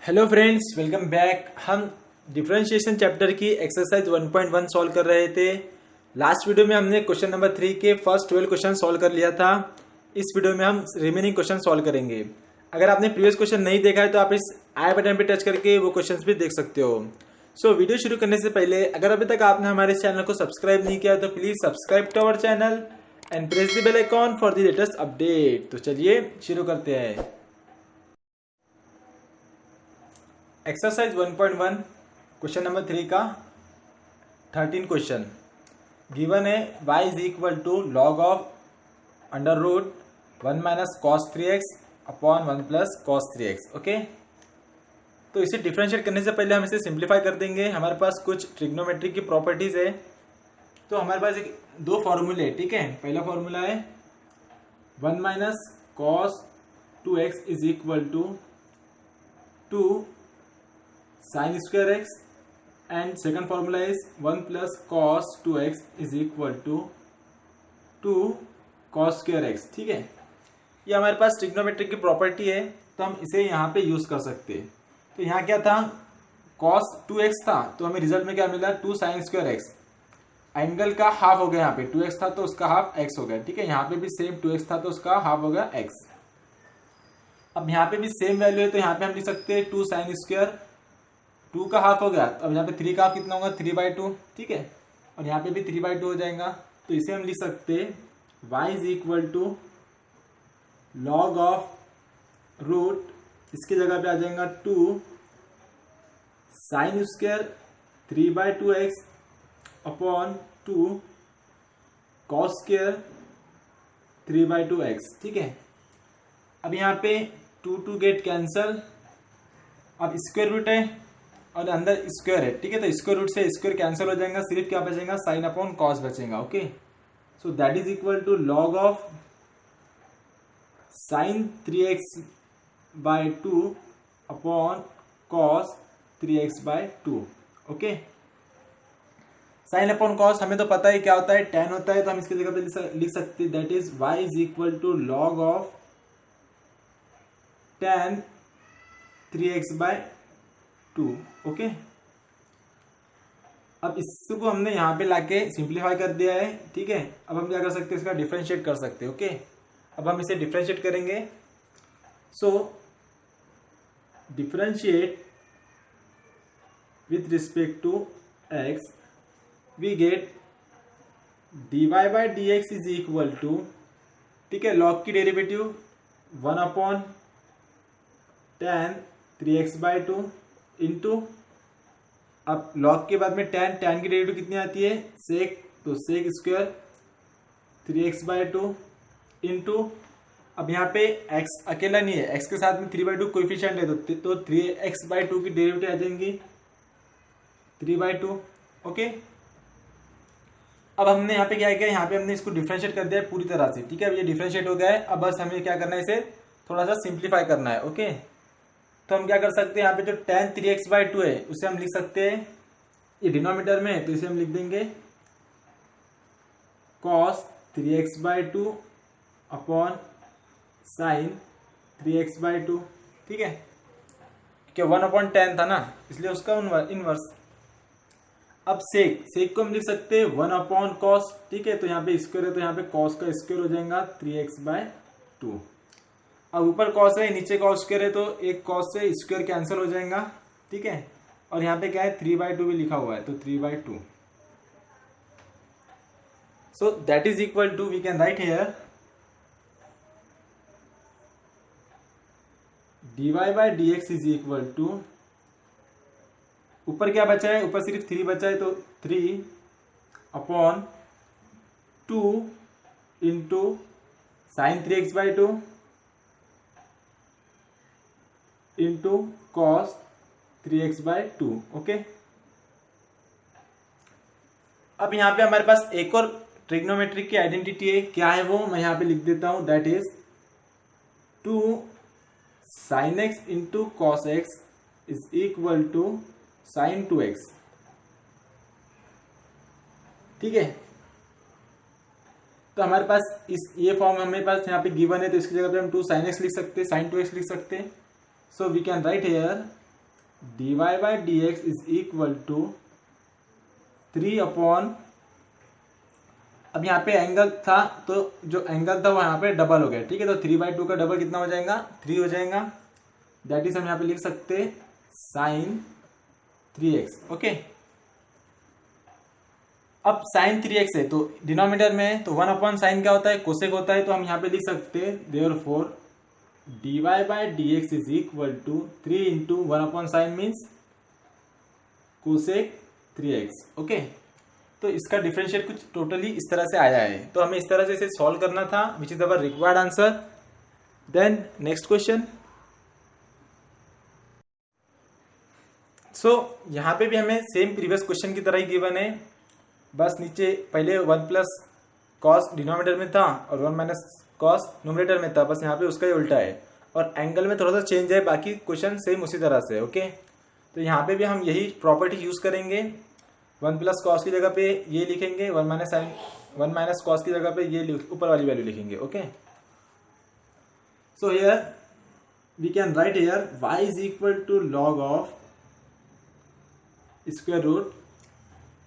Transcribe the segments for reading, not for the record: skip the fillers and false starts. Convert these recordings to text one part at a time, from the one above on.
Hello friends, welcome back. हम differentiation chapter की exercise 1.1 solve कर रहे थे। लास्ट वीडियो में हमने क्वेश्चन नंबर 3 के फर्स्ट 12 क्वेश्चन सॉल्व कर लिया था। इस वीडियो में हम रिमेनिंग क्वेश्चन सॉल्व करेंगे। अगर आपने प्रीवियस क्वेश्चन नहीं देखा है तो आप इस आई बटन पे टच करके वो क्वेश्चन भी देख सकते हो। वीडियो शुरू करने से पहले अगर अभी तक आपने हमारे चैनल को सब्सक्राइब नहीं किया तो please subscribe to our channel and press the bell icon for the latest update. तो चलिए शुरू करते हैं। एक्सरसाइज 1.1 क्वेश्चन नंबर 3 का 13 क्वेश्चन गिवन है y is equal to log of under root 1 minus cos 3x upon 1 plus cos 3x। Okay, तो इसे differentiate करने से पहले हम इसे सिंप्लीफाई कर देंगे। हमारे पास कुछ ट्रिग्नोमेट्री की प्रॉपर्टीज है, तो हमारे पास दो फॉर्मूले, ठीक है। पहला फॉर्मूला है 1 minus cos 2x is equal to 2 sin square x and second formula is 1 plus cos 2x is equal to 2 cos square x। ठीक है, ये हमारे पास ट्रिग्नोमेट्री की प्रॉपर्टी है, तो हम इसे यहाँ पे यूज कर सकते हैं। तो यहाँ क्या था, cos 2x था, तो हमें रिजल्ट में क्या मिला 2 sin square x। एंगल का हाफ हो गया, यहाँ पे 2x था तो उसका हाफ x हो गया। ठीक है, यहाँ पे भी सेम 2x था तो उसका हाफ हो गया x। अब यहाँ पे भी सेम वैल्यू है, तो यहाँ पे हम लिख सकते हैं 2 sin स्क्वायर, 2 का हाफ हो गया। अब यहाँ पे 3 का हाफ कितना होगा 3/2। ठीक है, और यहाँ पे भी 3/2 हो जाएगा। तो इसे हम लिख सकते हैं y is equal to log of root, इसकी जगह पे आ जाएगा 2 sine square 3/2x upon 2 cos square 3/2x। ठीक है, अब यहाँ पे 2 गेट कैंसल, अब स्क्वायर रूट है और अंदर स्क्वायर है। ठीक है, तो स्क्वायर रूट से स्क्वायर कैंसिल हो जाएगा, सिर्फ क्या बचेगा साइन अपॉन कॉस बचेगा। Okay, so that is equal to log of sine 3x/2 upon cos 3x/2। Okay, sign upon cos हमें तो पता है क्या होता है, tan होता है, तो हम इसकी जगह पे लिख सकते हैं that is y is equal to log of tan 3x/2। Okay, अब इसको हमने यहाँ पे लाके सिंप्लीफाई कर दिया है। ठीक है, अब हम क्या कर सकते हैं, इसका डिफरेंशिएट कर सकते हैं। ओके, अब हम इसे डिफरेंशिएट करेंगे। So differentiate with respect to x, we get dy/dx is equal to, ठीक है, लॉग की derivative 1 upon tan 3x/2 into, अब लॉग के बाद में tan की डेरिवेटिव कितनी आती है सेक, तो सेक स्क्वायर 3x/2 इंटू, अब यहाँ पे x अकेला नहीं है, x के साथ में 3/2 कोएफिशिएंट है, तो 3x/2 की डेरिवेटिव आ जाएंगी 3/2। ओके, अब हमने यहाँ पे क्या किया, यहाँ पे हमने इसको डिफरेंशिएट कर दिया है पूरी तरह से। ठीक है, अब ये डिफरेंशिएट हो गया है। अब बस हमें क्या करना है, इसे थोड़ा सा सिंप्लीफाई करना है। ओके, तो हम क्या कर सकते हैं, यहाँ पे जो tan 3x/2 है उसे हम लिख सकते हैं, ये डिनोमिनेटर में है तो इसे हम लिख देंगे cos 3x/2 upon sine 3x/2। ठीक है, क्या 1 अपॉन tan था ना, इसलिए उसका इनवर्स। अब सेक को हम लिख सकते हैं 1 अपॉन कॉस। ठीक है, तो यहाँ पे स्क्वायर है तो यहाँ पे कॉस का स्क्वायर हो जाएगा 3x/2। अब ऊपर कॉस है, नीचे कॉस स्क्वायर है, तो एक कॉस से स्क्वायर कैंसिल हो जाएगा। ठीक है, और यहाँ पे क्या है 3/2 भी लिखा हुआ है, तो 3/2। So that is equal to, we can write here dy/dx is equal to, ऊपर क्या बचा है, ऊपर सिर्फ 3 बचा है, तो 3 upon 2 into sine 3x/2 into cos 3x/2। Okay, अब यहाँ पे हमारे पास एक और ट्रिग्नोमेट्री की आइडेंटिटी है, क्या है वो मैं यहाँ पे लिख देता हूं, that is 2 sin x into cos x is equal to sin 2x। ठीक है, तो हमारे पास ये फॉर्म हमारे पास यहाँ पे गिवन है, तो इसकी जगह पे हम 2 sin x लिख सकते हैं, sin 2x लिख सकते हैं। So we can write here dy by D x is equal to 3 upon, अब यहाँ पे एंगल था तो जो एंगल था वो यहाँ पे डबल हो गया, ठीक है। तो 3/2 का डबल कितना हो जाएगा, 3 हो जाएगा। दैट इज हम यहाँ पे लिख सकते साइन 3x, ओके। अब साइन 3x है तो डिनोमिनेटर में है, तो 1 अपॉन साइन क्या होता है, कोसेक होता है। तो हम यहाँ पे लिख सकते हैं therefore dy by D x is equal to 3 into 1 upon sine means cosec 3x, okay. तो इसका डिफरेंशिएट कुछ टोटली इस तरह से आया है, तो हमें इस तरह से इसे सॉल्व करना था, which is our required answer. Then next question. So यहाँ पे भी हमें सेम प्रीवियस क्वेश्चन की तरह ही गिवन है, बस नीचे पहले 1 प्लस कॉस डिनोमिनेटर में था और 1 माइनस कॉस न्यूमरेटर में था, बस यहाँ पे उसका ही उल्टा है। और एंगल में थोड़ा सा चेंज है, बाकी क्वेश्चन सेम उसी तरह से, ओके। तो यहाँ पे भी हम यही प्रॉपर्टी यूज करेंगे, 1 प्लस कॉस की जगह पे ये लिखेंगे, 1 माइनस कॉस की जगह पे ये ऊपर वाली वैल्यू लिखेंगे, okay. So here we can write here y is equal to log of square root.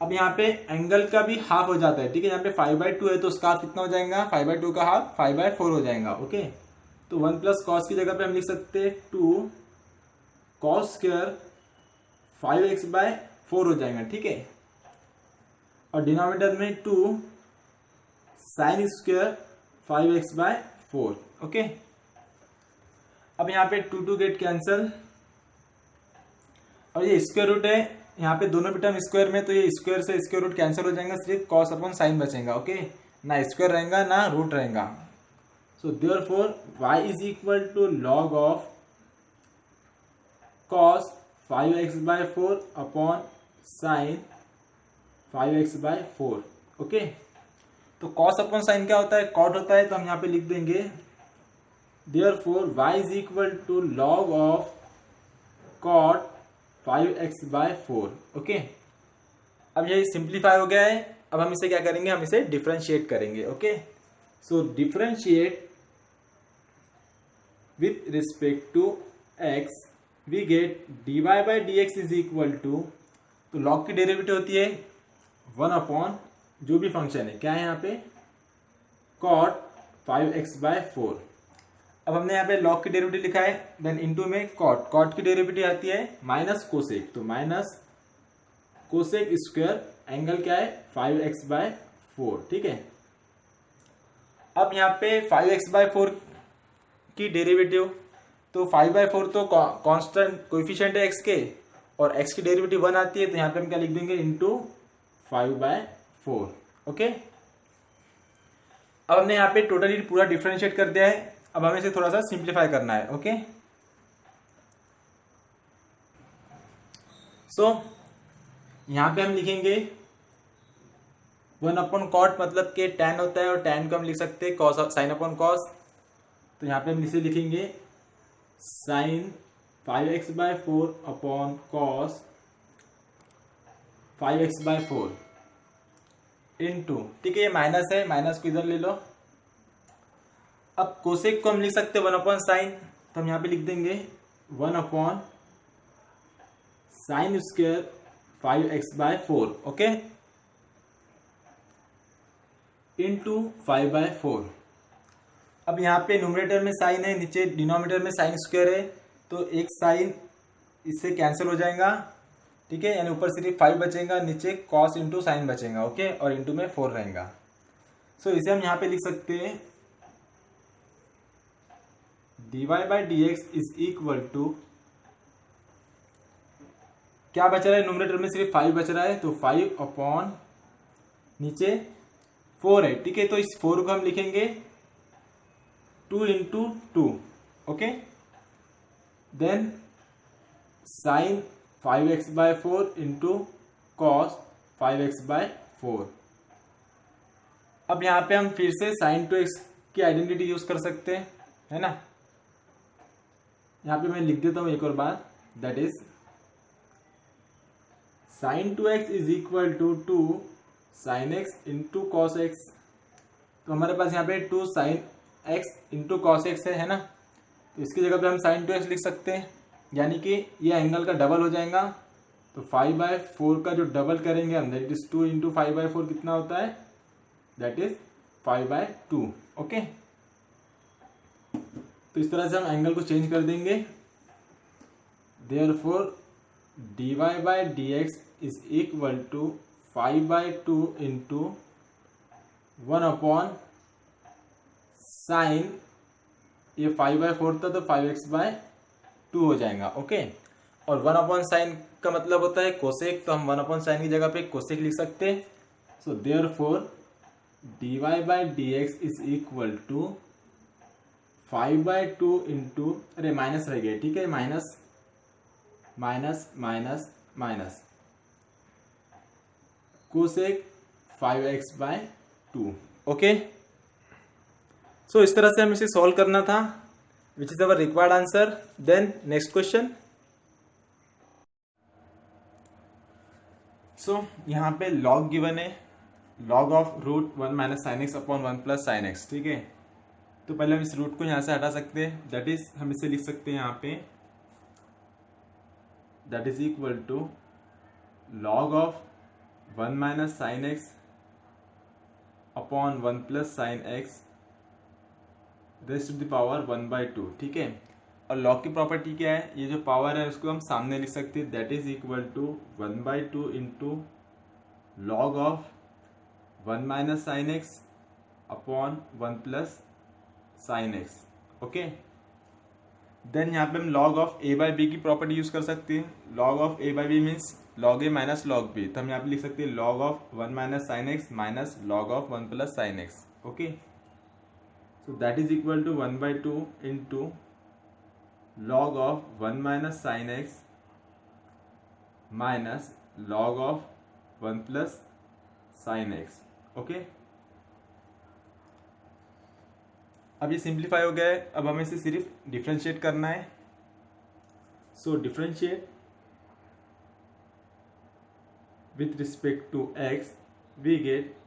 अब यहाँ पे एंगल का भी हाफ हो जाता है, ठीक है। यहाँ पे 5/2 है तो उसका हाफ कितना हो जाएगा, 5/2 का हाफ 5/4 हो जाएगा, ओके। तो 1 प्लस कॉस की जगह पे हम लिख सकते हैं 2 कॉस स्क्वायर 5x/4 हो जाएगा, ठीक है। और डिनोमिनेटर में 2 साइन स्क्वायर 5x/4, ओके। अब यहाँ पे 2 गेट कैंसल, और ये स्क्वायर रूट है, यहाँ पे दोनों भी टर्म स्क्वायर में, तो ये स्क्वायर से स्क्वायर रूट कैंसिल हो जाएगा, सिर्फ कॉस अपॉन साइन बचेगा, ओके। ना स्क्वायर रहेगा ना रूट रहेगा। So therefore y is equal to log of cos 5x/4 upon sine 5x/4, okay. तो कॉस अपॉन साइन क्या होता है, कॉट होता है, तो हम यहाँ पे लिख देंगे therefore y is equal to log of cot 5x/4, okay. अब ये सिंप्लीफाई हो गया है, अब हम इसे क्या करेंगे, हम इसे डिफरेंशिएट करेंगे, okay. So differentiate with respect to x, we get dy by D x is equal to, तो लॉग की डेरिवेटिव होती है 1 अपॉन जो भी फंक्शन है, क्या है यहाँ पे, कॉट 5x/4। अब हमने यहाँ पे लॉग की डेरिवेटिव लिखा है, देन इनटू में कॉट की डेरिवेटिव आती है माइनस कोसेक, तो माइनस कोसेक स्क्वायर, एंगल क्या है 5x/4, ठीक है। अब यहाँ पे 5x/4 की डेरिवेटिव, तो 5/4 तो कांस्टेंट कोएफिशिएंट है x के, और x की डेरिवेटिव 1 आती है, तो यहाँ पे हम क्या लिख देंगे, इनटू 5/4, ओके। अब हमने यहाँ पे टोटली पूरा डिफरेंशिएट कर दिया है, अब हमें इसे थोड़ा सा सिंप्लीफाई करना है, ओके। सो यहाँ पे हम लिखेंगे 1 अपॉन कॉट, मतलब के tan होता है, और tan को हम लिख सकते हैं कॉस साइन अपॉन कॉस, तो यहाँ पे हम इसे लिखेंगे sign 5x/4 upon cos 5x/4 into, ठीक है, ये माइनस है, माइनस को इधर ले लो। अब कोसेक को हम लिख सकते हैं 1 अपॉन साइन, तो हम यहाँ पे लिख देंगे 1 upon sine square 5x/4, okay, into 5/4। अब यहाँ पे न्यूमरेटर में साइन है, नीचे डिनोमिनेटर में साइन स्क्वायर है, तो एक साइन इससे कैंसिल हो जाएगा, ठीक है, यानी ऊपर सिर्फ 5 बचेगा, नीचे कॉस इंटू साइन बचेगा, ओके, और इंटू में 4 रहेगा। सो इसे हम यहाँ पे लिख सकते हैं dy by D x is equal to, क्या बच रहा है, न्यूमरेटर में सिर्फ 5 बच रहा है, तो 5 अपॉन नीचे 4 है, ठीक है। तो इस 4 को हम लिखेंगे 2 into 2, okay, then sine 5x/4 into cos 5x/4। अब यहाँ पे हम फिर से साइन 2x की आइडेंटिटी यूज कर सकते हैं, है ना। यहाँ पे मैं लिख देता हूं एक और बार, that is sine 2x is equal to 2 sine x into cos x। तो हमारे पास यहाँ पे 2 sine x into cos x है ना, तो इसकी जगह पे हम साइन 2x लिख सकते हैं, यानी कि ये एंगल का डबल हो जाएगा। तो 5/4 का जो डबल करेंगे हम, दैट इज 2 इंटू 5/4 कितना होता है, दैट इज 5/2। ओके, तो इस तरह से हम एंगल को चेंज कर देंगे। Therefore dy by dx is equal to 5/2 into 1 sine, ये 5/4 था तो 5x/2 हो जाएगा। ओके, और 1/sin का मतलब होता है कोसेक, तो हम 1/sin की जगह पे कोसेक लिख सकते हैं। So therefore dy by dx is equal to 5/2 into, अरे माइनस रह गया, ठीक है, minus minus minus minus cosec 5x/2। Okay, so इस तरह से हमें इसे सॉल्व करना था, which is our required answer. Then next question. So यहाँ पे लॉग गिवन है, log of root 1 minus sine x upon 1 plus sine x. ठीक है, तो पहले हम इस रूट को यहाँ से हटा सकते हैं, दैट इज हम इसे लिख सकते हैं यहाँ पे, that is equal to log of 1 minus sine x upon 1 plus sine X raise to the power 1/2। ठीक है, और लॉग की प्रॉपर्टी क्या है, ये जो पावर है उसको हम सामने लिख सकते हैं, that is equal to 1/2 into log of 1 minus sine x upon 1 plus sine X. Okay, then यहाँ पे हम log of a by B की प्रॉपर्टी यूज कर सकते हैं। Log of a by B means log a minus log b, तो हम यहाँ पे लिख सकते हैं log of 1 minus sine X minus log of 1 plus sine X. Okay, so that is equal to 1/2 into log of 1 minus sin x minus log of 1 plus sin x। Okay, अब ये simplify हो गया है, अब हमें इसे सिर्फ differentiate करना है। So differentiate with respect to x, we get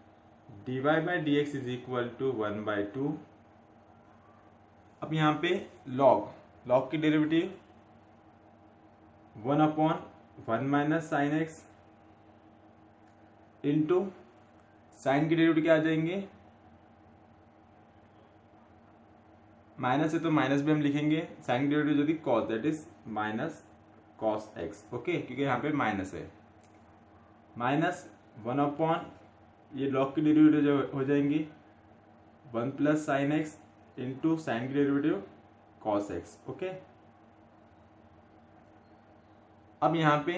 dy by dx is equal to 1/2। अब यहाँ पे लॉग की derivative 1/1 minus sine X into sine की डेरिवेटिव क्या आ जाएंगे, माइनस है तो माइनस भी हम लिखेंगे, साइन की डेरिवेटिव जो थी cos, that is minus cos x. Okay, क्योंकि यहाँ पे माइनस है, माइनस 1/, ये लॉग की डेरिवेटिव जो हो जाएंगी 1 plus sine X into sine की डेरिवेटिव कॉस एक्स। ओके, अब यहाँ पे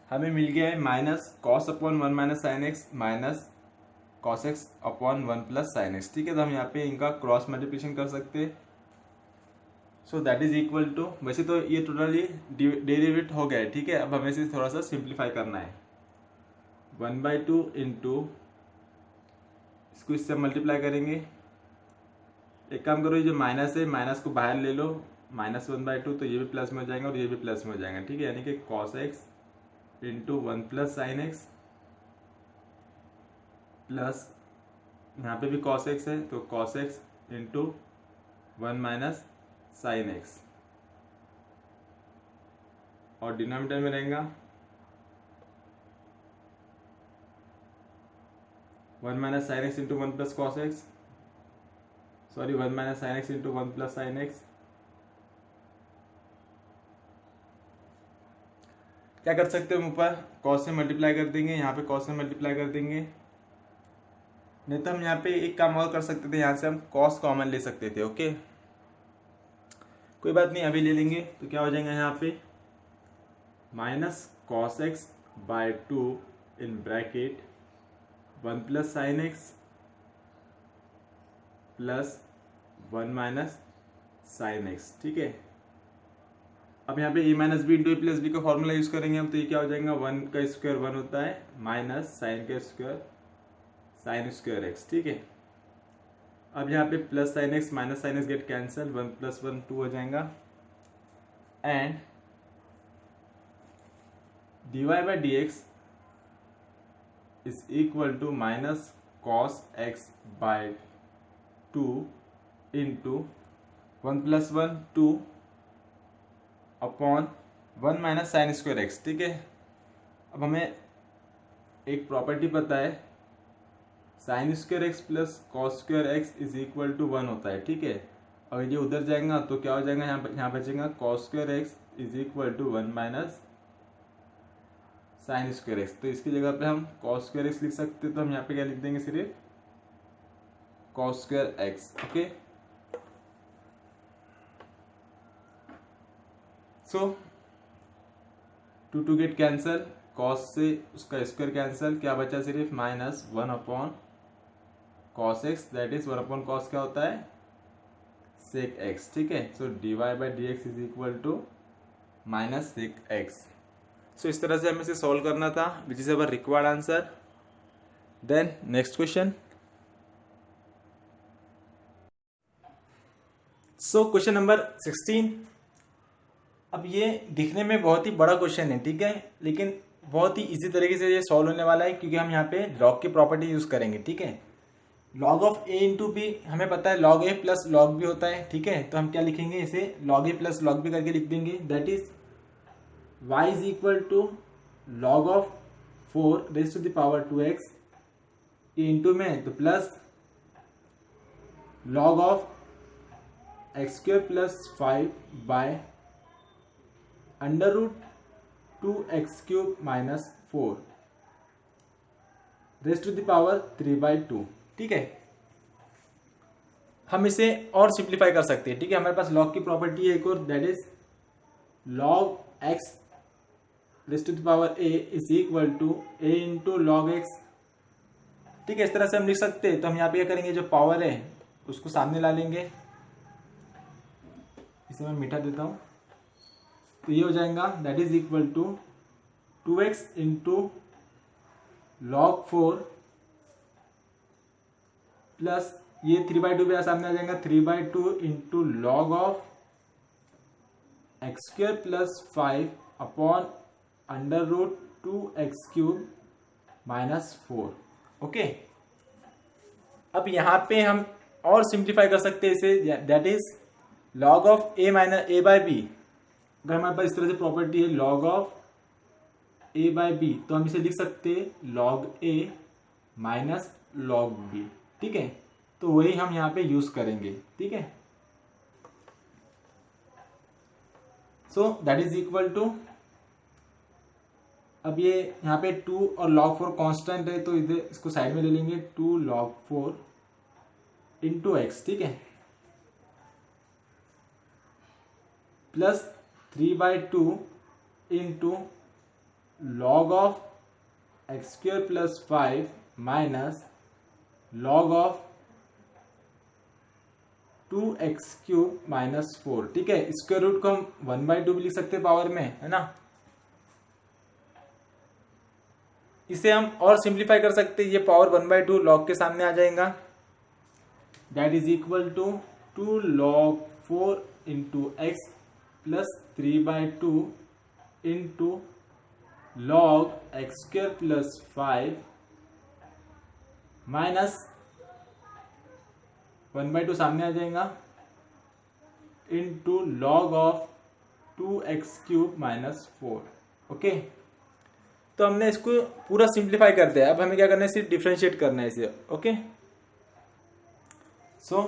हमें मिल गया है minus cos upon 1 minus sine X minus cos x upon 1 plus sine x. ठीक है, तो हम यहाँ पे इनका क्रॉस मल्टीप्लिकेशन कर सकते हैं। So that is equal to, वैसे तो ये टोटली डेरिवेट हो गया है। ठीक है, अब हमें इसे थोड़ा सा सिंप्लीफाई करना है, 1/2 इंटू, इसको इससे मल्टीप्लाई करेंगे। एक काम करो, ये जो माइनस है माइनस को बाहर ले लो, -1/2, तो ये भी प्लस में हो जाएगा और ये भी प्लस में हो जाएगा। ठीक है, यानी कि cos x into 1 plus sine X plus, यहाँ पे भी कॉस एक्स है तो cos x into 1 minus sine x, और डिनोमिनेटर में रहेगा 1 minus sine X into 1 plus cos x, sorry 1 minus sine X into 1 plus sine x. क्या कर सकते हैं, हम ऊपर कॉस से मल्टीप्लाई कर देंगे, यहाँ पे कॉस से मल्टीप्लाई कर देंगे, नहीं तो हम यहाँ पे एक काम और कर सकते थे, यहाँ से हम कॉस कॉमन ले सकते थे। ओके, कोई बात नहीं, अभी ले लेंगे, तो क्या हो जाएगा यहाँ पे minus cos X by 2 in bracket 1 plus sine X plus 1 minus sine x. ठीक है, अब यहाँ पे a minus B into A plus B का फॉर्मूला यूज करेंगे हम, तो ये क्या हो जाएगा, 1 का स्क्वायर 1 होता है माइनस साइन का स्क्वायर साइन स्क्वायर एक्स। ठीक है, अब यहाँ पे plus sine X minus sine X get cancel, 1 plus 1 2 हो जाएगा, and dy by D x is equal to minus cos X by 2 into 1 plus 1 2 upon 1 minus sine square X, ठीक है। अब हमें एक प्रॉपर्टी पता है, sine square X plus cos square X is equal to 1 होता है, ठीक है। और ये उधर जाएगा तो क्या हो जाएगा, यहाँ बचेगा cos square X is equal to 1 minus sine square X. तो इसकी जगह पे हम कॉस स्क्वायर एक्स लिख सकते हैं, तो हम यहाँ पे क्या लिख देंगे, सिर्फ cos square x, okay. So to get cancel, cos से उसका स्क्वायर कैंसल, क्या बचा सिर्फ minus 1 upon cos x, that is 1 upon cos क्या होता है, सेक एक्स, ठीक है। So d y by D x is equal to minus sec x. So इस तरह से हमें इसे सॉल्व करना था, which is our required answer. Then next question. So question number 16। अब ये दिखने में बहुत ही बड़ा क्वेश्चन है, ठीक है, लेकिन बहुत ही इजी तरीके से ये सॉल्व होने वाला है, क्योंकि हम यहाँ पे लॉग की प्रॉपर्टी यूज करेंगे, ठीक है। Log of A into B हमें पता है log A plus log B होता है, ठीक है। तो हम क्या लिखेंगे, इसे log A plus log B करके लिख देंगे, that is Y is equal to log of 4 raise to the power 2x into में तो plus log of X square plus 5 by under root 2x cube minus 4 raise to the power 3/2, ठीक है। हम इसे और सिंप्लीफाई कर सकते हैं, ठीक है। हमारे पास लॉग की प्रॉपर्टी है एक और, that is log X raise to the power a is equal to a into log X, ठीक है। इस तरह से हम लिख सकते हैं। तो हम यहाँ पे क्या करेंगे, जो पावर है उसको सामने ला लेंगे, इसे मैं मीठा देता हूं, तो ये हो जाएगा that is equal to 2x into log 4 plus ये 3/2 पे सामने आ जाएगा 3/2 into log of X square plus 5 upon under root 2x cube minus 4, okay. अब यहाँ पे हम और सिंप्लीफाई कर सकते हैं इसे, that is log of a minus a by B. अगर हमारे पास इस तरह से प्रॉपर्टी है log of a by B, तो हम इसे लिख सकते हैं log a minus log b, ठीक है। तो वही हम यहाँ पे यूज करेंगे, ठीक है। So that is equal to, अब ये यहाँ पे 2 और log 4 कांस्टेंट है, तो इधर इसको साइड में ले लेंगे, 2 log 4 इंटू एक्स, ठीक है, plus 3/2 into log of X square plus 5 minus log of 2x cube minus 4, ठीक है। स्क्वायर रूट को हम 1/2 भी लिख सकते हैं पावर में, है ना। इसे हम और सिंप्लीफाई कर सकते हैं, ये पावर 1/2 लॉग के सामने आ जाएगा, that is equal to 2 log 4 into X plus 3/2 into log X square plus 5 minus 1/2 सामने आ जाएगा into log of 2x cube minus 4, okay. तो हमने इसको पूरा सिंप्लीफाई कर दिया। अब हमें क्या करना है, सिर्फ डिफरेंशिएट करना है इसे, okay. So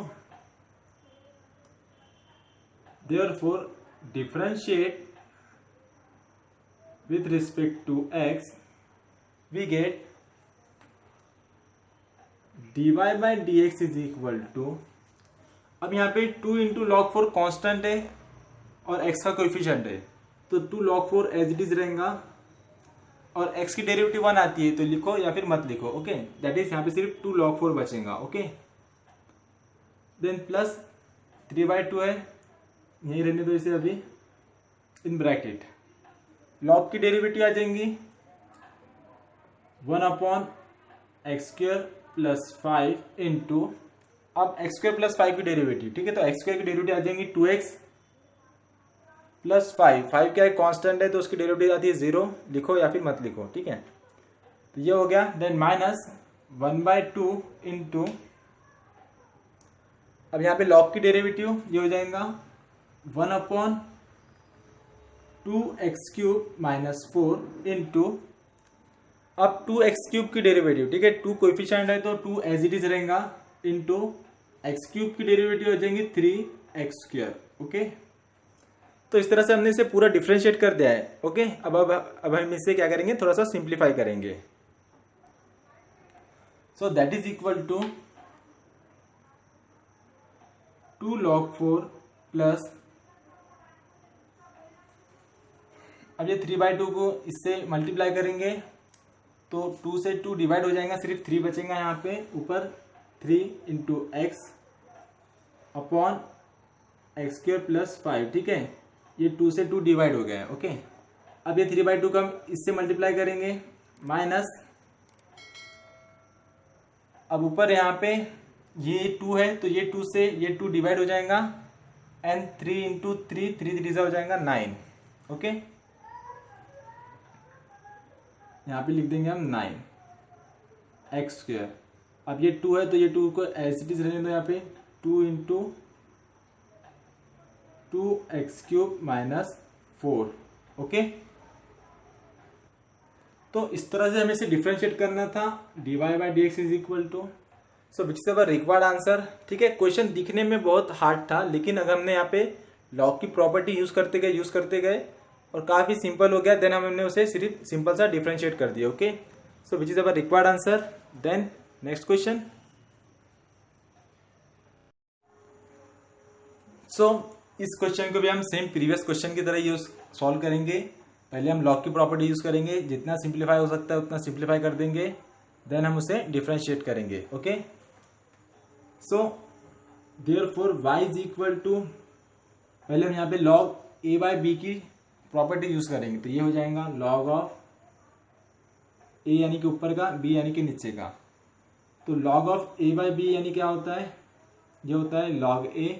therefore differentiate with respect to x, we get dy by dx is equal to, अब यहाँ पे 2 इंटू लॉग 4 कॉन्स्टेंट है और x का कोएफिशिएंट है, तो 2 log 4 एज इट इज रहेगा, और x की डेरिवेटिव 1 आती है, तो लिखो या फिर मत लिखो, ओके। दैट इज यहाँ पे सिर्फ 2 log 4 बचेगा, ओके। देन प्लस 3/2 है, यही रहने दो इसे अभी, इन ब्रैकेट लॉग की डेरिवेटिव आ जाएंगी 1 upon x square plus 5 into, अब एक्स स्क्वायर प्लस 5 की डेरिवेटिव, ठीक है। तो एक्स स्क्वायर की डेरिवेटिव आ जाएंगी 2x प्लस 5 क्या है, कांस्टेंट है, तो उसकी डेरिवेटिव आती है 0, लिखो या फिर मत लिखो, ठीक है। तो ये हो गया, देन माइनस 1/2 इंटू, अब यहाँ पे लॉग की डेरिवेटिव ये हो जाएगा 1 अपॉन 2x³ माइनस 4 इंटू, अब 2x³ की डेरिवेटिव, ठीक है, 2 कोएफिशिएंट है तो 2 एज इट इज रहेगा, इंटू x³ की डेरिवेटिव हो जाएंगी 3x²। ओके, तो इस तरह से हमने इसे पूरा डिफरेंशिएट कर दिया है। ओके, अब हम इसे क्या करेंगे, थोड़ा सा सिंप्लीफाई करेंगे। So that is equal to 2 log 4 plus, अब ये 3/2 को इससे मल्टीप्लाई करेंगे तो 2 से 2 डिवाइड हो जाएगा, सिर्फ 3 बचेगा यहाँ पे ऊपर, 3 into x upon x² plus 5, ठीक है, ये 2 से 2 डिवाइड हो गया है। ओके, अब ये 3/2 का हम इससे मल्टीप्लाई करेंगे, माइनस, अब ऊपर यहाँ पे ये 2 है तो ये 2 से ये 2 डिवाइड हो जाएगा, एंड 3 इंटू 3, 3 3 हो जाएगा 9। ओके, यहाँ पे लिख देंगे हम 9x²। अब ये 2 है तो ये 2 को एज इट इज रहने दो, यहाँ पे 2 इंटू 2x³ माइनस 4। ओके, तो इस तरह से हमें इसे डिफरेंशिएट करना था। dy/dx is equal to, so which is our required answer. ठीक है, क्वेश्चन दिखने में बहुत हार्ड था, लेकिन अगर हमने यहाँ पे लॉग की प्रॉपर्टी यूज करते गए और काफी सिंपल हो गया, देन हमने उसे सिर्फ सिंपल सा डिफरेंशिएट कर दिया। Okay, so which is our required answer. Then next question. So इस क्वेश्चन को भी हम सेम प्रीवियस क्वेश्चन की तरह यूज सॉल्व करेंगे। पहले हम लॉग की प्रॉपर्टी यूज करेंगे, जितना सिंप्लीफाई हो सकता है उतना सिंप्लीफाई कर देंगे, देन हम उसे डिफरेंशिएट करेंगे। Okay, so therefore y is equal to, पहले हम यहाँ पे log a/b की प्रॉपर्टी यूज करेंगे, तो ये हो जाएगा log ऑफ a यानी कि ऊपर का, b यानी कि नीचे का। तो log ऑफ a/b यानी क्या होता है, ये होता है log a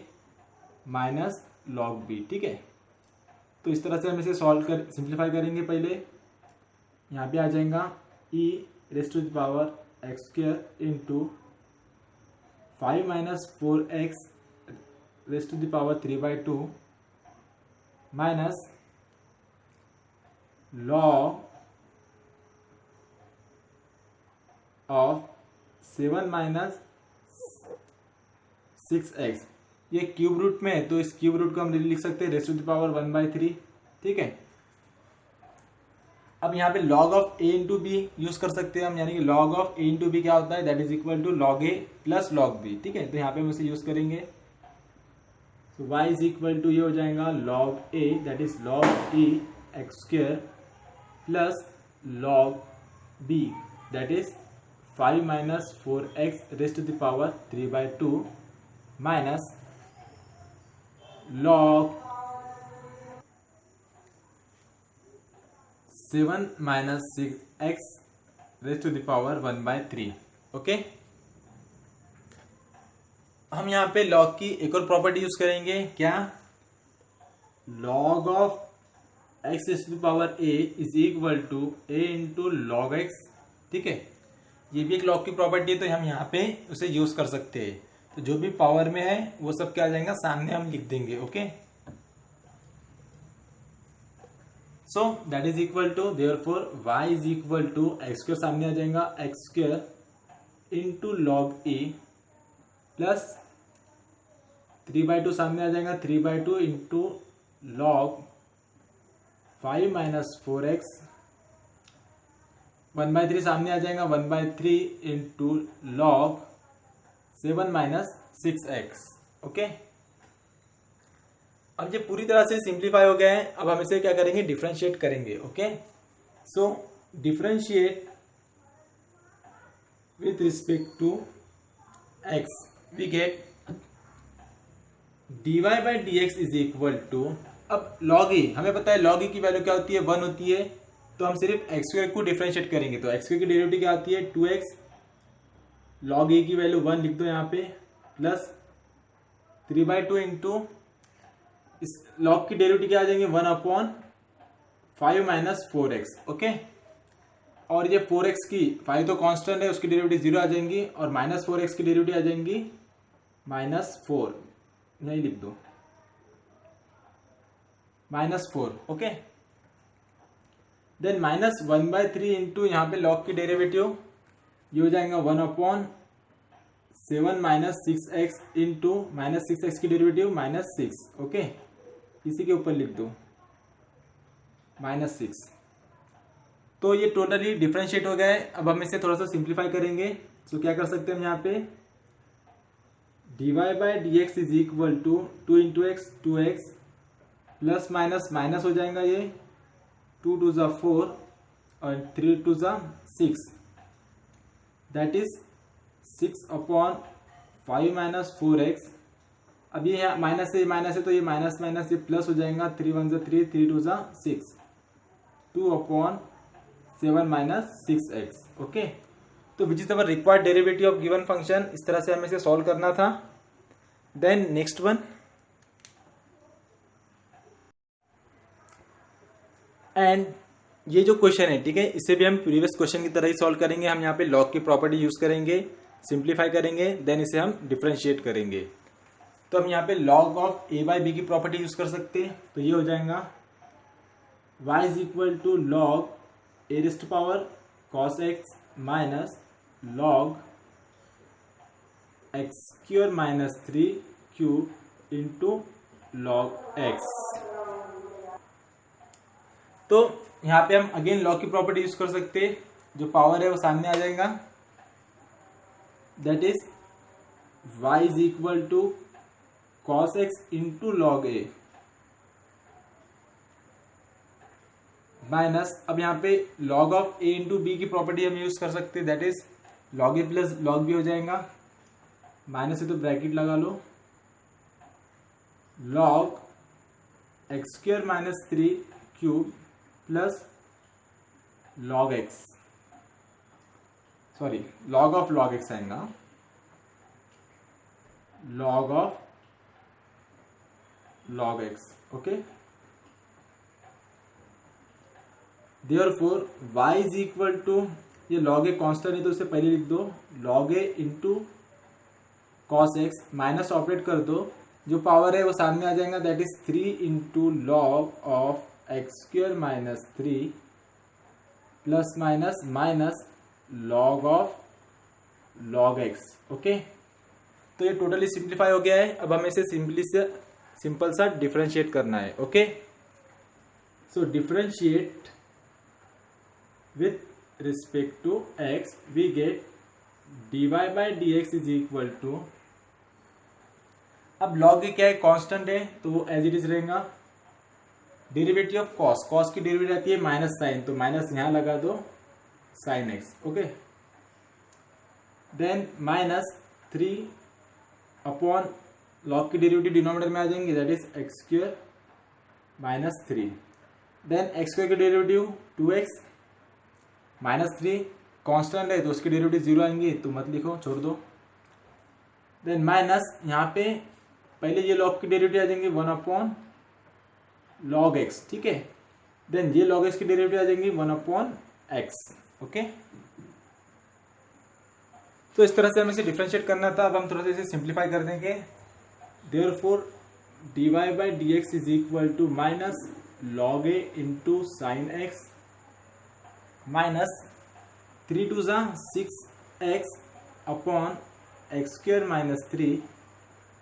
minus log b। ठीक है, तो इस तरह से हम इसे सिंप्लीफाई करेंगे। पहले यहाँ पे आ जाएगा e raise to the power x² into 5 minus 4x raise to the power 3/2 minus log of 7 minus 6x। ये क्यूब रूट में है तो इस क्यूब रूट को हम लिख सकते हैं रेज़ टू द पावर 1/3। ठीक है, अब यहाँ पे log of a into b use कर सकते हैं हम, यानी कि log of a into b क्या होता है, that is equal to log a plus log b। ठीक है, तो यहाँ पे हम इसे यूज करेंगे। तो y इज इक्वल टू, ये हो जाएगा log a that is log e x² plus log b that is 5 minus 4x raise to the power 3/2 minus log 7 minus 6x raise to the power 1/3। Okay, हम यहाँ पे log की एक और property use करेंगे, क्या, log of x raise to the power a is equal to a into log x। ठीक है, ये भी एक log की प्रॉपर्टी है, तो हम यहाँ पे उसे यूज कर सकते हैं। तो जो भी पावर में है वो सब क्या आ जाएगा, सामने हम लिख देंगे। Okay, so that is equal to, therefore y is equal to x² सामने आ जाएगा x² into log e plus 3/2 सामने आ जाएगा 3/2 इंटू log 5 माइनस 4x 1/3 सामने आ जाएगा 1/3 into log 7 minus 6x। Okay, अब ये पूरी तरह से सिंप्लीफाई हो गया है। अब हम इसे क्या करेंगे, डिफरेंशिएट करेंगे। Okay, so differentiate with respect to x, we get dy/dx is equal to, अब log e, हमें पता है log e की वैल्यू क्या होती है, 1 होती है, तो हम सिर्फ x² को डिफरेंशिएट करेंगे। तो x² की डेरिवेटिव क्या आती है, 2x, log e की वैल्यू 1 लिख दो यहाँ पे, प्लस 3/2 इंटू, इस log की डेरिवेटिव क्या आ जाएंगे, 1/5 माइनस 4x। ओके, और ये 4x की 5 तो कांस्टेंट है, उसकी डेरिवेटिव 0 आ जाएंगी, और माइनस 4x की डेरिवेटिव आ जाएंगी -4, यही लिख दो -4। ओके, देन -1/3 इंटू यहाँ पे लॉग की डेरिवेटिव, ये हो जाएगा 1/7 माइनस 6x इंटू -6x की डेरिवेटिव -6। ओके, इसी के ऊपर लिख दो -6। तो ये टोटली डिफरेंशिएट हो गया है। अब हम इसे थोड़ा सा सिंप्लीफाई करेंगे। तो क्या कर सकते हैं हम यहाँ पे, dy/dx is equal to 2 into x 2x plus minus minus हो जाएगा, ये 2 2 ज़ा 4 और 3 2 ज़ा 6, दैट इज 6/5 माइनस 4x। अब ये माइनस है तो ये माइनस माइनस ये प्लस हो जाएगा, 3 1 ज़ा 3 3 2 ज़ा 6, 2/7 माइनस 6x। ओके, तो विच is our required derivative of given function. इस तरह से हमें इसे सॉल्व करना था। देन नेक्स्ट वन, एंड ये जो क्वेश्चन है, ठीक है, इसे भी हम प्रीवियस क्वेश्चन की तरह ही सॉल्व करेंगे। हम यहाँ पे लॉग की प्रॉपर्टी यूज करेंगे, सिंप्लीफाई करेंगे, देन इसे हम डिफरेंशिएट करेंगे। तो हम यहाँ पे लॉग ऑफ a/b की प्रॉपर्टी यूज कर सकते हैं। तो ये हो जाएगा y is equal to log a⁻ cos x minus log x² minus 3 into log x। तो यहाँ पे हम अगेन लॉग की प्रॉपर्टी यूज कर सकते हैं, जो पावर है वो सामने आ जाएगा, that is y is equal to cos x into log a minus, अब यहाँ पे log of a into b की प्रॉपर्टी हम यूज कर सकते हैं, that is log a plus log b हो जाएगा, माइनस है तो ब्रैकेट लगा लो, log x² minus 3 plus log x, sorry log of log x आएगा, log of log x। Okay, therefore y is equal to, ये log a कांस्टेंट है तो उसे पहले लिख दो, log a into cos x minus operate कर दो, जो पावर है वो सामने आ जाएगा, that is 3 into log of x² minus 3 plus minus minus log of log x। Okay, तो ये टोटली सिंप्लीफाई हो गया है। अब हमें इसे सिंपल सा डिफरेंशिएट करना है। Okay, so differentiate with respect to x, we get dy/dx is equal to, अब log क्या है, कांस्टेंट है तो वो एज इट इज रहेगा, डेरिवेटिव ऑफ cos की डेरिवेटिव आती है माइनस साइन, तो माइनस यहां लगा दो sine x। Okay, then minus 3 log की डेरिवेटिव डिनोमिनेटर में आ जाएंगे, that is x² minus 3, then x² की डेरिवेटिव 2x माइनस 3 कांस्टेंट है तो उसकी डेरिवेटिव 0 आएंगे, तो मत लिखो, छोड़ दो। देन माइनस यहाँ पे पहले ये लॉग की डेरिवेटिव आ जाएंगे 1/log x, ठीक है, देन ये log x की डेरिवेटिव आ जाएंगी 1/x। ओके, तो इस तरह से हमें इसे डिफरेंशिएट करना था। अब हम थोड़ा सा इसे सिंप्लीफाई कर देंगे। Therefore dy/dx is equal to minus log a into sine x minus 3 2 ज़ा 6x upon x² minus 3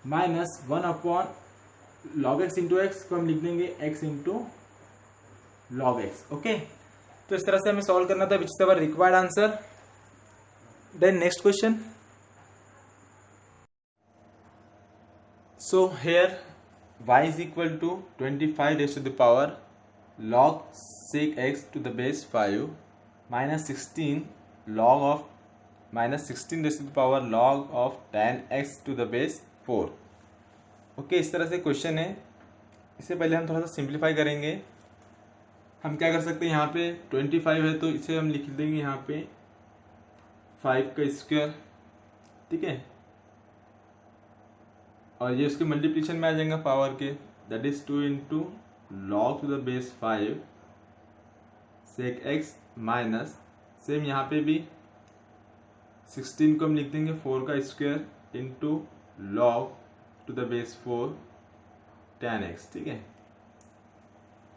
minus 1/log x into x को हम लिख देंगे x into log x। Okay, तो इस तरह से हमें सॉल्व करना था, which is our required answer. Then next question, so here y is equal to 25 raised to the power log sec x to the base 5 minus 16 log of minus 16 raised to the power log of tan x to the base 4। Okay, इस तरह से question है। इसे पहले हम थोड़ा सा simplify करेंगे। हम क्या कर सकते हैं, यहाँ पे 25 है तो इसे हम लिख देंगे यहाँ पे 5 का स्क्वायर, ठीक है, और ये उसके मल्टीप्लिकेशन में आ जाएगा पावर के, that is 2 into log to the base 5 sec x minus, same यहाँ पे भी 16 को हम लिख देंगे 4 का square into log to the base 4 tan x, ठीक है।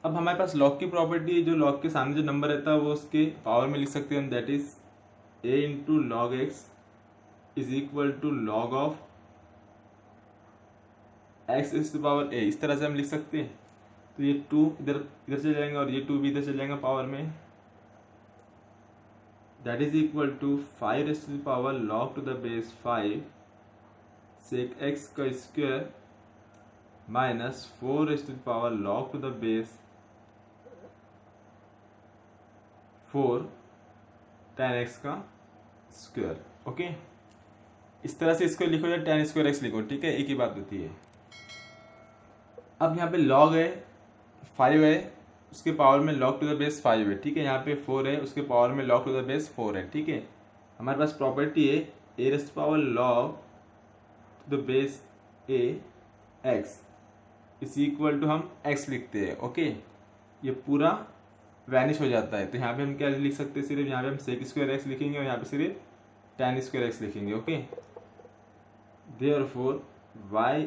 अब हमारे पास लॉग की प्रॉपर्टी है, जो लॉग के सामने जो नंबर रहता है वो उसके पावर में लिख सकते हैं हम, that is a into log x is equal to log of x is to power a। इस तरह से हम लिख सकते हैं। तो ये 2 इधर इधर चले जाएंगे और ये 2 भी इधर चले जाएंगे पावर में, that is equal to 5 raise to the power log to the base 5 sec x का square minus 4 raise to the power log to the base 4 tan x का स्क्वायर। ओके, इस तरह से इसको लिखो या tan स्क्वायर x लिखो, ठीक है, एक ही बात होती है। अब यहाँ पे log है 5 है, उसके पावर में log टू द बेस 5 है, ठीक है। यहाँ पे 4 है, उसके पावर में log टू द बेस 4 है, ठीक है। हमारे पास प्रॉपर्टी है a raise to power log to the base a x is equal to हम x लिखते हैं। ओके, ये पूरा वैनिश हो जाता है। तो यहाँ पे हम क्या लिख सकते हैं, सिर्फ यहाँ पे हम सेक स्क्वायर एक्स लिखेंगे और यहाँ पे सिर्फ tan स्क्वायर एक्स लिखेंगे। Okay, therefore y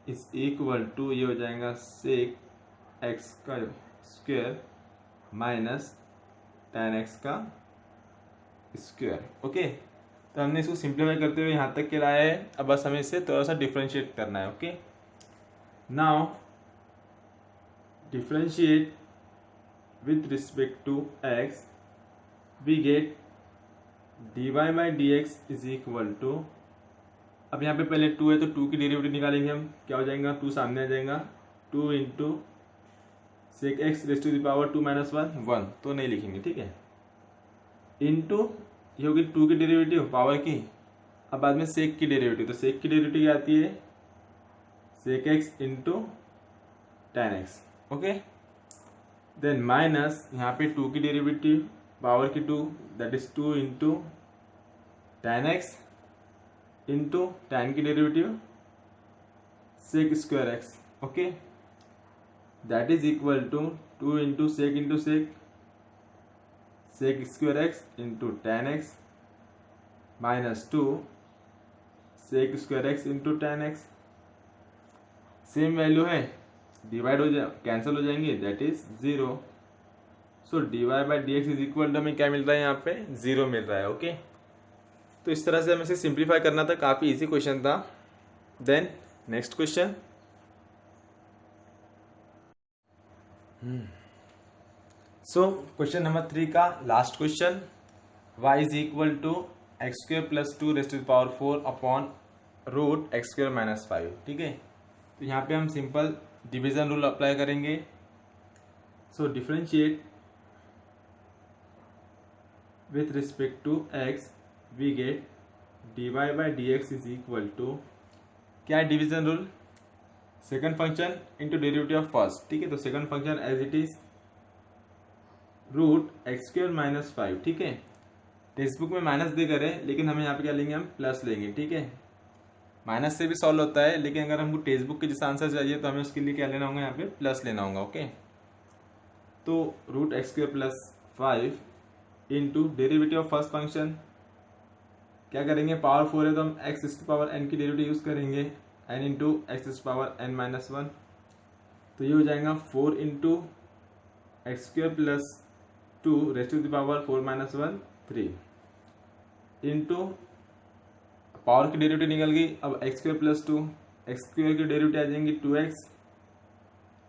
is equal to, ये हो जाएगा सेक एक्स का स्क्वायर माइनस tan एक्स का स्क्वायर। ओके, तो हमने इसको सिंप्लीफाई करते हुए यहाँ तक के लाया है। अब बस हमें इसे थोड़ा सा डिफ्रेंशिएट करना है। Okay, now differentiate with respect to x, we get dy by dx is equal to, अब यहाँ पे पहले 2 है तो 2 की डेरिवेटिव निकालेंगे हम, क्या हो जाएगा, 2 सामने आ जाएगा, 2 into sec x raise to the power 2 minus 1 तो नहीं लिखेंगे, ठीक है, इंटू ये होगी 2 की डेरिवेटिव पावर की। अब बाद में सेक की डेरिवेटिव, तो सेक की डेरिवेटिव क्या आती है, sec x into tan x. Okay, then minus यहाँ पे 2 की डेरिवेटिव पावर की 2, that is 2 into tan x into tan की derivative sec square x. Okay, that is equal to 2 into sec square x into tan x minus 2 sec square x into tan x. Same value है, divide हो जाए, cancel हो जाएंगे, that is 0। So d y by D x is equal to हमें क्या मिल रहा है, यहाँ पे 0 मिल रहा है। ओके, तो इस तरह से हमें इसे सिंप्लीफाई करना था, काफ़ी इजी क्वेश्चन था। Then next question, so question number 3 का last question, y is equal to x square plus 2 raise to the power 4 upon root x square minus 5, ठीक है। तो यहाँ पे हम सिंपल डिवीजन रूल अप्लाई करेंगे। So differentiate with respect to x, we get dy by D x is equal to, क्या है division rule, second function into derivative of first, ठीक है। तो second function as it is root x square minus 5, ठीक है। Text book में minus दे करे, लेकिन हमें यहाँ पे क्या लेंगे, हम प्लस लेंगे, ठीक है। माइनस से भी सॉल्व होता है, लेकिन अगर हमको टेक्स्ट बुक के जैसा आंसर चाहिए तो हमें उसके लिए क्या लेना होगा, यहाँ पे प्लस लेना होगा। ओके, तो root x square plus 5 into derivative of first function, क्या करेंगे, पावर 4 है तो हम एक्स इस पावर एन की डेरिवेटिव यूज करेंगे, एन इंटू एक्स इस पावर एन माइनस 1। तो ये हो जाएगा 4 into x square plus 2 raise to the power 4 minus 1 3 into power की डेरिवेटिव निकल गई। अब x square plus 2, x square की डेरिवेटिव आ जाएंगी 2x,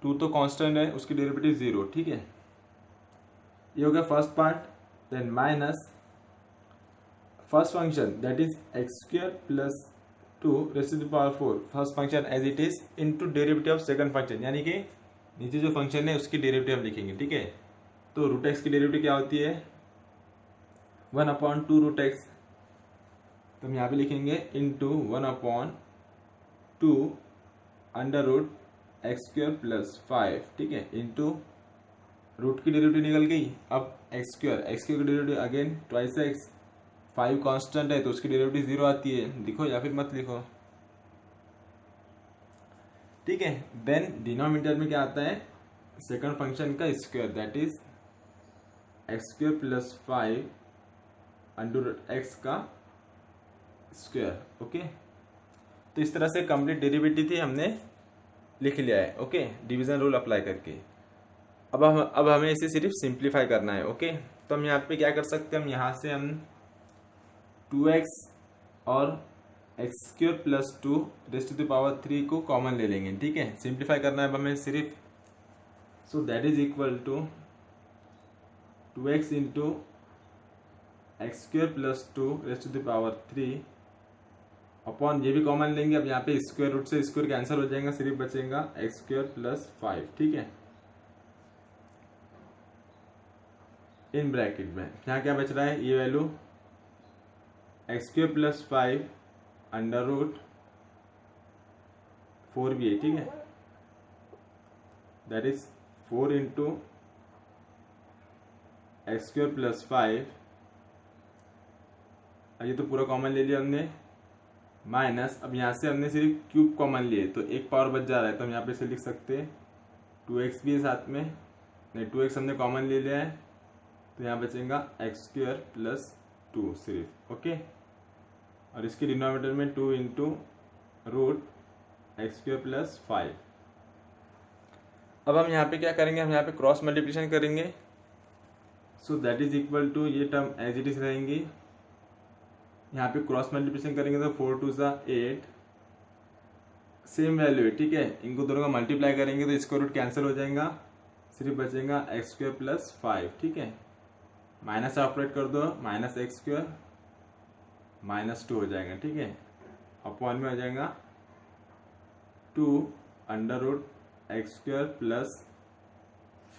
2 तो कांस्टेंट है, उसकी डेरिवेटिव 0, ठीक है। ये हो गया first part. Then minus first function that is x square plus 2 raise to the power 4 first function as it is into derivative of second function, यानी कि नीचे जो फंक्शन है उसकी डेरिवेटिव हम लिखेंगे, ठीक है। तो रूट एक्स की डेरिवेटिव क्या होती है, 1/2 रूट एक्स, तो हम यहाँ पे लिखेंगे into 1/2 under root x square plus 5, ठीक है, इंटू रूट की डेरिवेटिव निकल गई। अब एक्स स्क्वायर की derivative again twice x, 5 constant है तो उसकी डेरिवेटिव 0 आती है, लिखो या फिर मत लिखो, ठीक है। देन डिनोमिनेटर में क्या आता है, सेकंड फंक्शन का square, that is x square plus 5 under root x का स्क्वायर। ओके, तो इस तरह से कंप्लीट डेरिवेटिव थी हमने लिख लिया है। ओके, डिवीजन रूल अप्लाई करके। अब हमें इसे सिर्फ सिंप्लीफाई करना है। ओके, तो हम यहाँ पे क्या कर सकते हैं, हम यहाँ से हम 2x और x² + 2 raise to the power 3 को कॉमन ले लेंगे। ठीक है, सिंप्लीफाई करना है अब हमें सिर्फ। So that is equal to 2x into x² + 2 raise to the power 3 upon, ये भी कॉमन लेंगे। अब यहाँ पे स्क्वायर रूट से स्क्वायर कैंसिल हो जाएगा, सिर्फ बचेगा x² + 5। ठीक है, इन ब्रैकेट में यहाँ क्या बच रहा है, ये वैल्यू x² + 5 √4 भी है। ठीक है, दैट इज 4 इंटू x² + 5, ये तो पूरा कॉमन ले लिया हमने, माइनस, अब यहाँ से हमने सिर्फ क्यूब कॉमन लिए तो एक पावर बच जा रहा है, तो हम यहाँ पे से लिख सकते हैं 2x भी है साथ में, नहीं 2x हमने कॉमन ले लिया है, तो यहाँ बचेगा x² + 2 सिर्फ। ओके, और इसके डिनोमिनेटर में 2 इंटू √x² + 5। अब हम यहाँ पे क्या करेंगे, हम यहाँ पे क्रॉस मल्टीप्लिकेशन करेंगे। So that is equal to, ये टर्म एज इट इज रहेंगी, यहाँ पे क्रॉस मल्टीप्लिकेशन करेंगे तो 4 2 = 8, सेम वैल्यू है। ठीक है, इनको दोनों का मल्टीप्लाई करेंगे तो स्क्वायर रूट कैंसिल हो जाएगा, सिर्फ बचेगा x² + 5। ठीक है, माइनस ऑपरेट कर दो, -x² -2 हो जाएगा। ठीक है, अपॉन में हो जाएगा 2 √x² +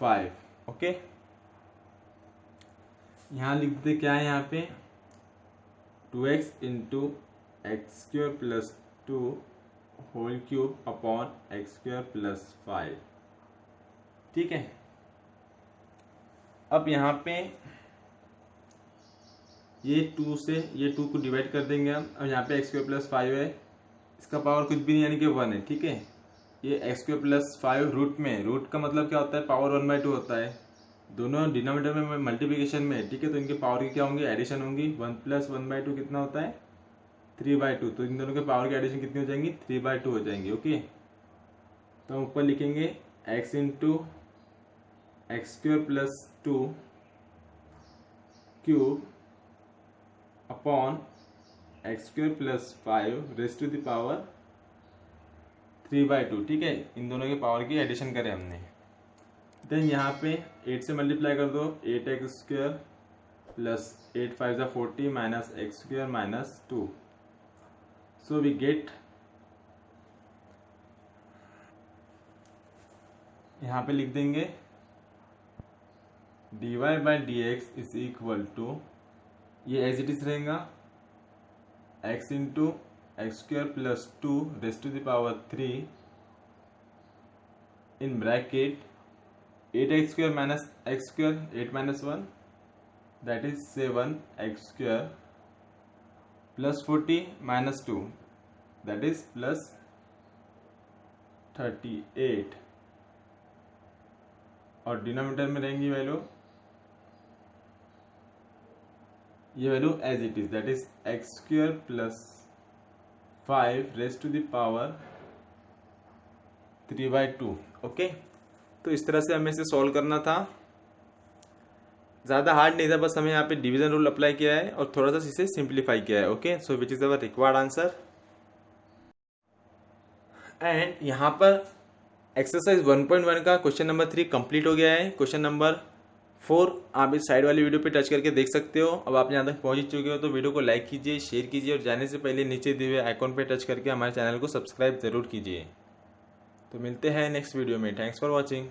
5। ओके, यहाँ लिख दे क्या है, यहाँ पे 2x into x² + 2 whole cube upon x² + 5। ठीक है, अब यहाँ पे ये 2 से ये 2 को डिवाइड कर देंगे हम। अब यहाँ पे x² + 5 है, इसका पावर कुछ भी नहीं यानी कि 1 है। ठीक है, ये x² + 5 रूट में, रूट का मतलब क्या होता है, पावर 1/2 होता है, दोनों डिनोमिनेटर में मल्टीप्लिकेशन में। ठीक है, तो इनके पावर की क्या होंगी, एडिशन होंगी। 1 + 1/2 कितना होता है, 3/2, तो इन दोनों के पावर की एडिशन कितनी हो जाएंगी, 3/2 हो जाएंगी। ओके, तो हम ऊपर लिखेंगे x into x² + 2 cube upon x² + 5 raise to the power 3/2। ठीक है, इन दोनों के पावर की एडिशन करें हमने। देन यहाँ पे 8 से मल्टीप्लाई कर दो, 8x² + 8 5 = 40 -x² - 2। So we get, यहाँ पे लिख देंगे dy/dx इज इक्वल टू, ये एज इट इज रहेगा x into x² + 2 raise to the power 3 in bracket 8x² - x², 8 - 1 that is 7x² + 40 - 2 that is +38, और डिनोमिनेटर में रहेंगी वैल्यू, ये value as it is, that is x² + 5 raise to the power 3/2। Okay, तो इस तरह से हमें इसे सॉल्व करना था, ज़्यादा हार्ड नहीं था, बस हमें यहाँ पे डिवीजन रूल अप्लाई किया है और थोड़ा सा इसे सिंप्लीफाई किया है। Okay, so which is our required answer. And यहाँ पर एक्सरसाइज 1.1 का क्वेश्चन नंबर 3 कंप्लीट हो गया है। क्वेश्चन नंबर 4 आप इस साइड वाली वीडियो पे टच करके देख सकते हो। अब आप यहाँ तक पहुँच चुके हो तो वीडियो को लाइक कीजिए, शेयर कीजिए, और जाने से पहले नीचे दिए हुए आइकॉन पे टच करके हमारे चैनल को सब्सक्राइब जरूर कीजिए। तो मिलते हैं नेक्स्ट वीडियो में। Thanks for watching.